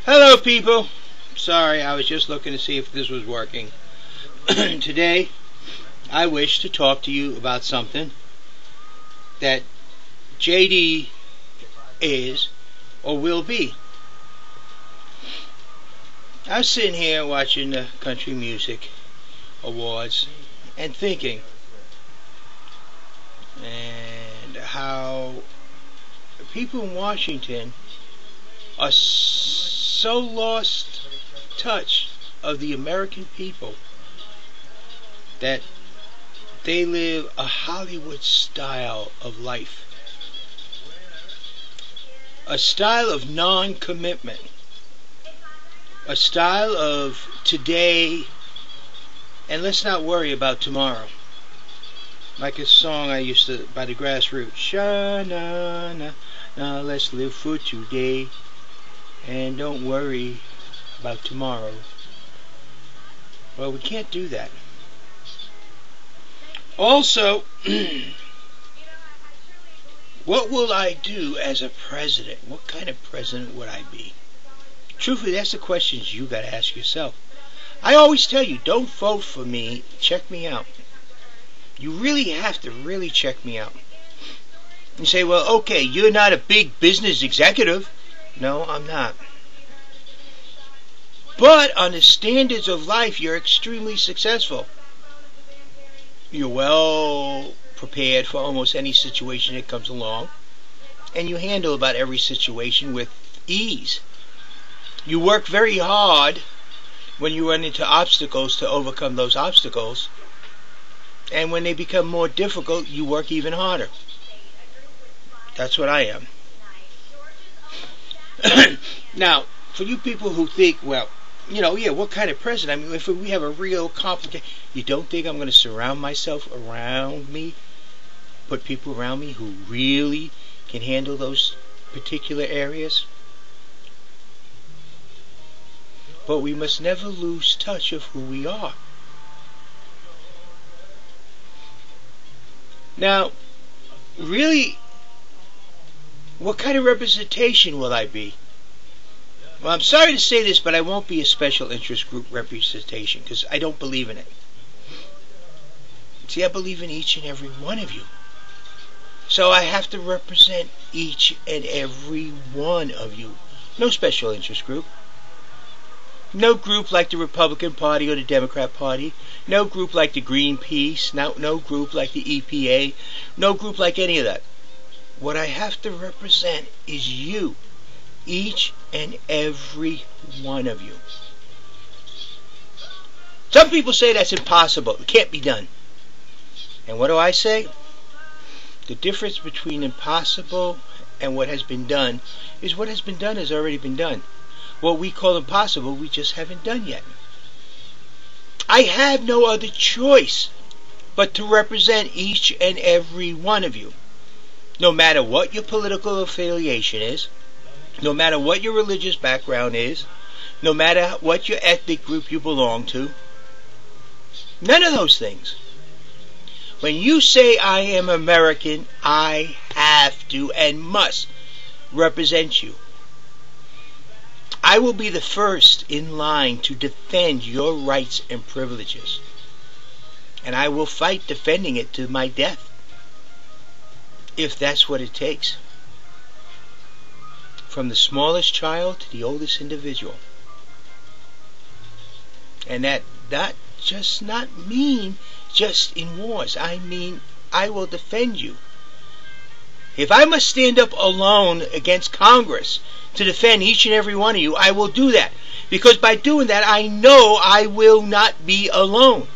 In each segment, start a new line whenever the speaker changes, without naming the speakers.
Hello people! Sorry, I was just looking to see if this was working. Today, I wish to talk to you about something that JD is or will be. I was sitting here watching the Country Music Awards and thinking and how people in Washington are so lost touch of the American people that they live a Hollywood style of life, a style of non-commitment, a style of today and let's not worry about tomorrow. Like a song I used to by the Grassroots, Sha-na-na, now let's live for today and don't worry about tomorrow. Well, we can't do that. Also, what will I do as a president? What kind of president would I be? Truthfully, that's the questions you got to ask yourself. I always tell you, don't vote for me, check me out. You really have to really check me out. You say, well, okay, you're not a big business executive. No, I'm not. But on the standards of life, you're extremely successful. You're well prepared for almost any situation that comes along. And you handle about every situation with ease. You work very hard when you run into obstacles to overcome those obstacles. And when they become more difficult, you work even harder. That's what I am. Now, for you people who think, well, what kind of president? I mean, if we have a real complicated... You don't think I'm going to surround myself around me, put people around me who really can handle those particular areas? But we must never lose touch of who we are. Now, really, what kind of representation will I be? Well, I'm sorry to say this, but I won't be a special interest group representation because I don't believe in it. See, I believe in each and every one of you. So I have to represent each and every one of you. No special interest group. No group like the Republican Party or the Democrat Party. No group like the Greenpeace. No group like the EPA. No group like any of that. What I have to represent is you. Each and every one of you. Some people say that's impossible. It can't be done. And what do I say? The difference between impossible and what has been done is what has been done has already been done. What we call impossible, we just haven't done yet. I have no other choice but to represent each and every one of you. No matter what your political affiliation is, no matter what your religious background is, no matter what your ethnic group you belong to, none of those things. When you say I am American, I have to and must represent you. I will be the first in line to defend your rights and privileges. And I will fight defending it to my death, if that's what it takes. From the smallest child to the oldest individual. And that just not mean just in wars. I mean, I will defend you. If I must stand up alone against Congress to defend each and every one of you, I will do that. Because by doing that, I know I will not be alone.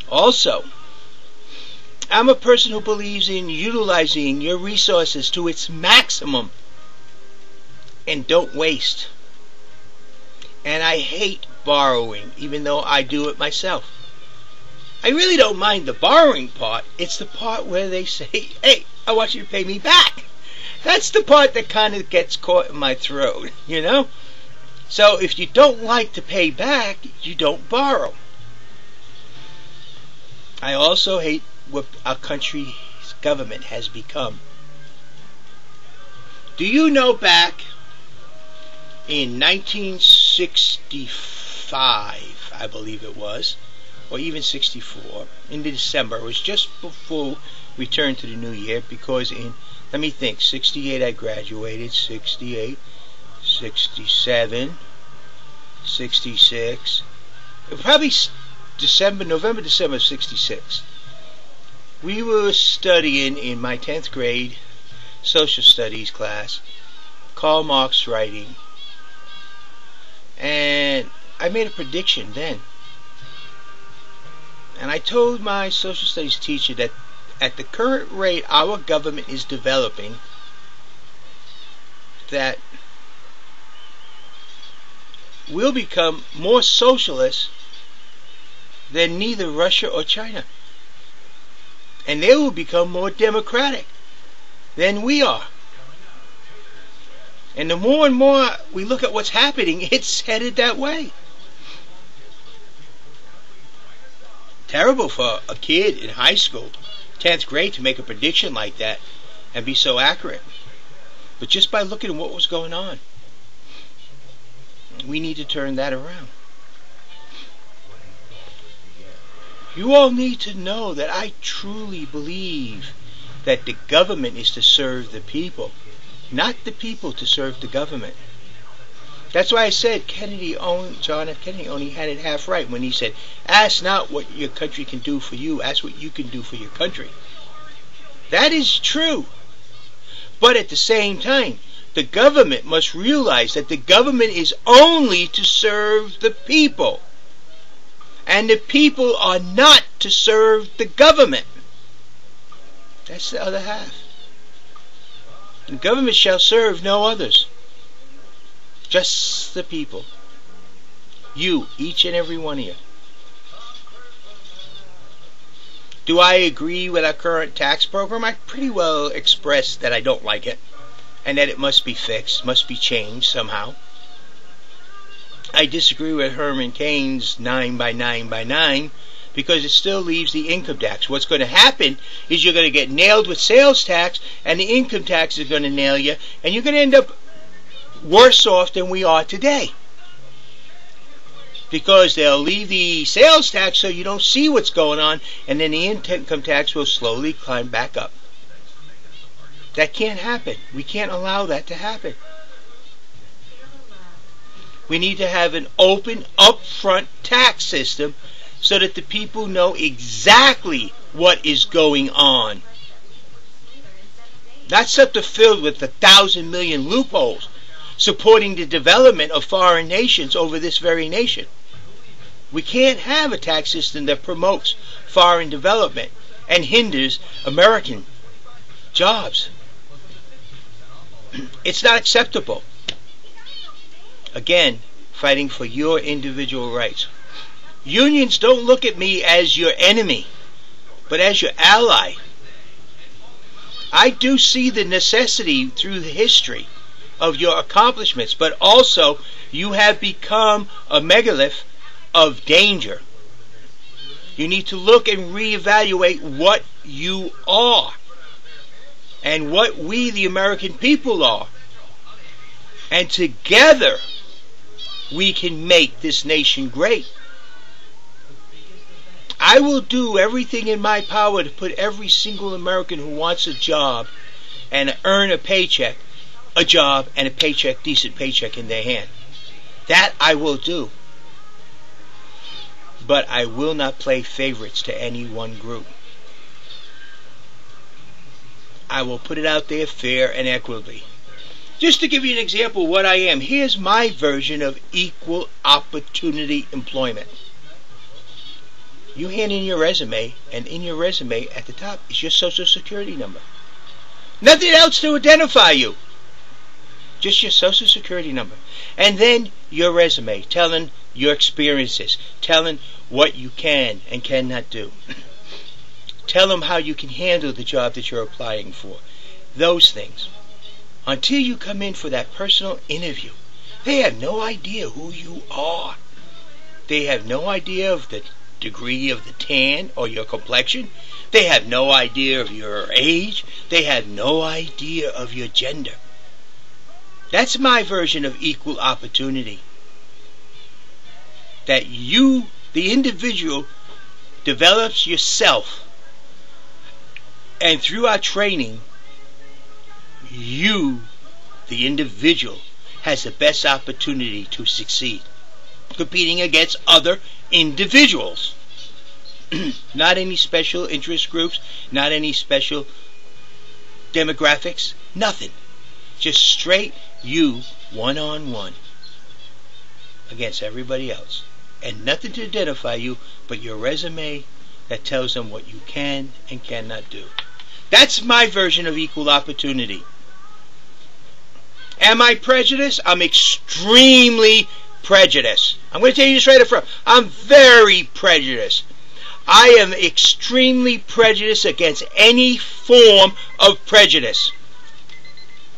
Also, I'm a person who believes in utilizing your resources to its maximum and don't waste. And I hate borrowing, even though I do it myself. I really don't mind the borrowing part. It's the part where they say, hey, I want you to pay me back. That's the part that kind of gets caught in my throat, you know? So if you don't like to pay back, you don't borrow. I also hate what our country's government has become. Do you know back in 1965, I believe it was, or even 64, in December, it was just before we turned to the new year, because let me think, 68 I graduated, 68, 67, 66, probably November, December of 66. We were studying in my 10th grade social studies class, Karl Marx writing, and I made a prediction then. And I told my social studies teacher that at the current rate our government is developing, that we'll become more socialist than neither Russia or China. And they will become more democratic than we are. And the more and more we look at what's happening, it's headed that way. Terrible for a kid in high school, 10th grade, to make a prediction like that and be so accurate. But just by looking at what was going on, we need to turn that around. You all need to know that I truly believe that the government is to serve the people, not the people to serve the government. That's why I said John F. Kennedy only had it half right when he said, ask not what your country can do for you, ask what you can do for your country. That is true. But at the same time, the government must realize that the government is only to serve the people. And the people are not to serve the government. That's the other half. The government shall serve no others. Just the people. You, each and every one of you. Do I agree with our current tax program? I pretty well expressed that I don't like it, and that it must be fixed, must be changed somehow. I disagree with Herman Cain's 9 by 9 by 9 because it still leaves the income tax. What's going to happen is you're going to get nailed with sales tax, and the income tax is going to nail you, and you're going to end up worse off than we are today. Because they'll leave the sales tax so you don't see what's going on, and then the income tax will slowly climb back up. That can't happen. We can't allow that to happen. We need to have an open, upfront tax system so that the people know exactly what is going on. Not something filled with 1,000 million loopholes supporting the development of foreign nations over this very nation. We can't have a tax system that promotes foreign development and hinders American jobs. It's not acceptable. Again, fighting for your individual rights. Unions don't look at me as your enemy, but as your ally. I do see the necessity through the history of your accomplishments, but also you have become a megalith of danger. You need to look and reevaluate what you are and what we, the American people, are. And together we can make this nation great. I will do everything in my power to put every single American who wants a job and earn a paycheck, a job and a paycheck, decent paycheck in their hand. That I will do. But I will not play favorites to any one group. I will put it out there fair and equitably. Just to give you an example of what I am, here's my version of equal opportunity employment. You hand in your resume, and in your resume at the top is your social security number. Nothing else to identify you. Just your social security number. And then your resume, telling your experiences, telling what you can and cannot do. Tell them how you can handle the job that you're applying for. Those things. Until you come in for that personal interview, they have no idea who you are. They have no idea of the degree of the tan or your complexion. They have no idea of your age. They have no idea of your gender. That's my version of equal opportunity. That you, the individual, develops yourself, and through our training, you, the individual, has the best opportunity to succeed, competing against other individuals. Not any special interest groups, not any special demographics, nothing. Just straight you, one-on-one, against everybody else. And nothing to identify you but your resume that tells them what you can and cannot do. That's my version of equal opportunity. Am I prejudiced? I'm extremely prejudiced. I'm going to tell you this right up front. I'm very prejudiced. I am extremely prejudiced against any form of prejudice.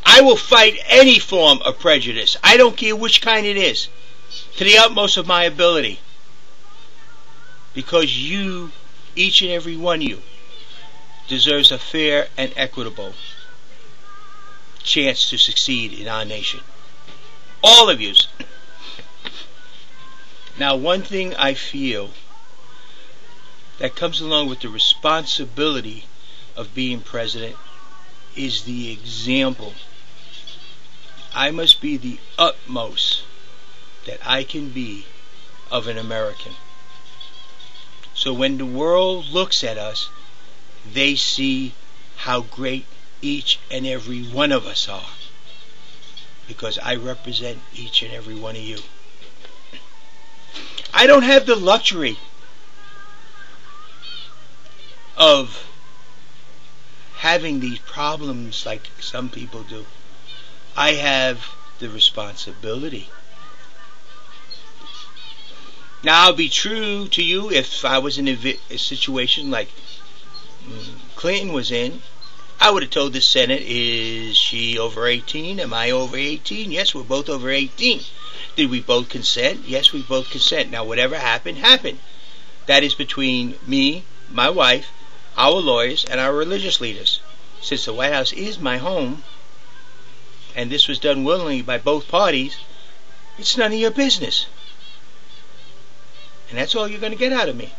I will fight any form of prejudice. I don't care which kind it is, to the utmost of my ability. Because you, each and every one of you, deserves a fair and equitable chance to succeed in our nation. All of yous. Now, one thing I feel that comes along with the responsibility of being president is the example. I must be the utmost that I can be of an American. So when the world looks at us, they see how great each and every one of us are, because I represent each and every one of you. I don't have the luxury of having these problems like some people do. I have the responsibility. Now, I'll be true to you. If I was in a situation like Clinton was in, I would have told the Senate, is she over 18? Am I over 18? Yes, we're both over 18. Did we both consent? Yes, we both consent. Now, whatever happened, happened. That is between me, my wife, our lawyers, and our religious leaders. Since the White House is my home, and this was done willingly by both parties, it's none of your business. And that's all you're going to get out of me.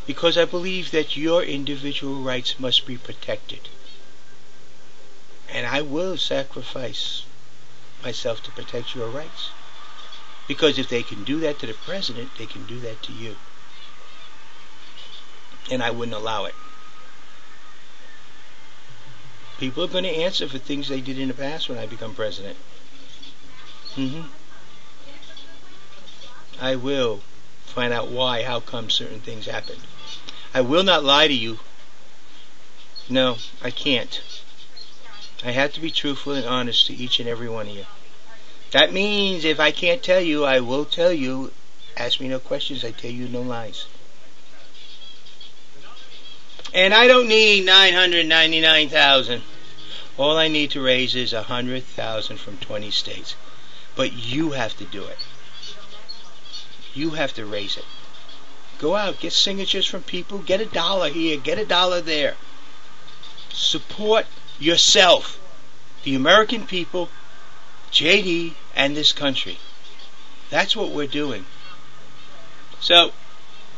Because I believe that your individual rights must be protected. And I will sacrifice myself to protect your rights. Because if they can do that to the president, they can do that to you. And I wouldn't allow it. People are going to answer for things they did in the past when I become president. I will find out why, how come certain things happened. I will not lie to you. No, I can't. I have to be truthful and honest to each and every one of you. That means if I can't tell you, I will tell you. Ask me no questions, I tell you no lies. And I don't need 999,000. All I need to raise is 100,000 from 20 states. But you have to do it. You have to raise it. Go out, get signatures from people, get $1 here, get $1 there. Support yourself, the American people, JD, and this country. That's what we're doing. So,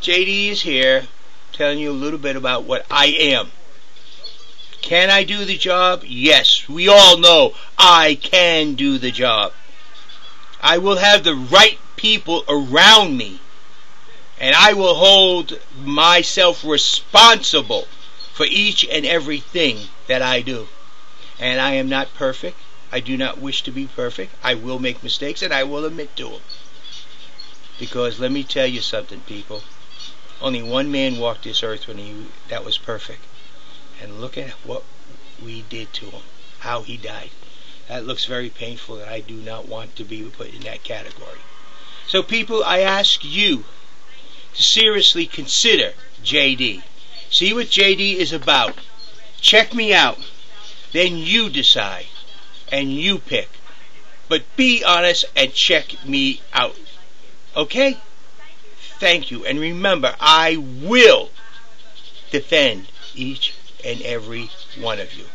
JD is here telling you a little bit about what I am. Can I do the job? Yes, we all know I can do the job. I will have the right people around me, and I will hold myself responsible for each and everything that I do. And I am not perfect. I do not wish to be perfect. I will make mistakes, and I will admit to them. Because let me tell you something, people. Only one man walked this earth that was perfect. And look at what we did to him. How he died. That looks very painful, and I do not want to be put in that category. So people, I ask you to seriously consider JD. See what JD is about. Check me out. Then you decide. And you pick. But be honest and check me out. Okay? Thank you. And remember, I will defend each and every one of you.